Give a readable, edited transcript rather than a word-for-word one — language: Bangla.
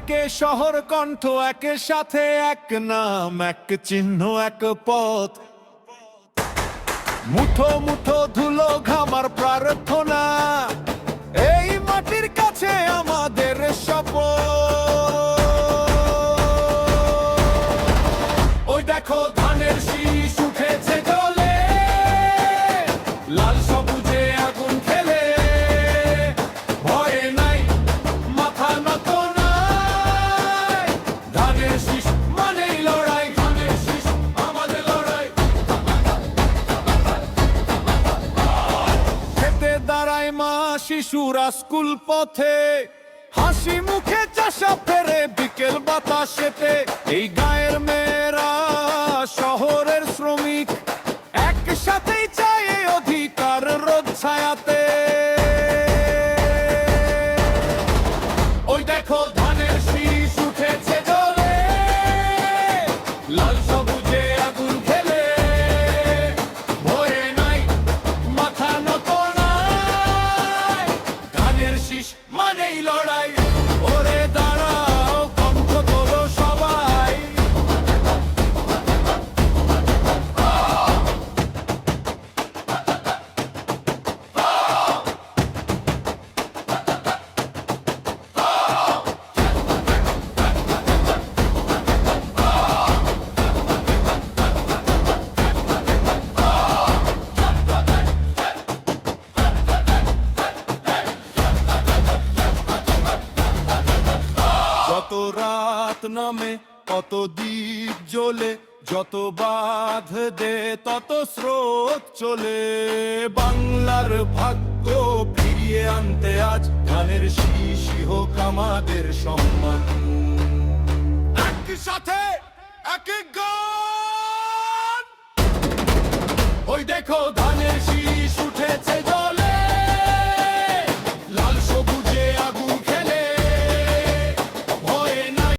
একে শহর কণ্ঠ, একে সাথে এক নাম, এক চিহ্ন, এক পথ। মুঠো মুঠো ধুলো ঘামার প্রার্থনা, এই মাটির কাছে আমাদের শপথ। ওই দেখো ধানের শীষ উঠেছে জ্বলে, লাল সবুজে আগুন খেলে। ভয়ে নাই, মাথা নত নাই, ধানের শীষ মানেই লড়াই, ধানের শীষ আমাদের লড়াই। খেতে দাঁড়ায় মা শিশুরা স্কুল পথে, হাসি মুখে চাষা ফেরে বিকেল বাতাসেতে। এই গায়ের মেয়েরা শহরের শ্রমিক, একসাথেই চায় অধিকার রোদ ছায়াতে। ওই দেখো ধানের শীষ উঠেছে জ্বলে, লাল সবুজে আগুন খেলে। ভয়ে নাই, মাথা নত নাই, ধানের শীষ মানেই লড়াই। ওরে দাঁড়াও, কণ্ঠ তোলো সবাই। যত রাত নামে কত দ্বীপ জ্বলে, যত বাঁধ দে তত স্রোত চলে। বাংলার ভাগ্য ফিরিয়ে আনতে আজ ধানের শীষই হোক আমাদের সম্মান। একসাথে এক গান, ওই দেখো ধানের শীষ উঠেছে।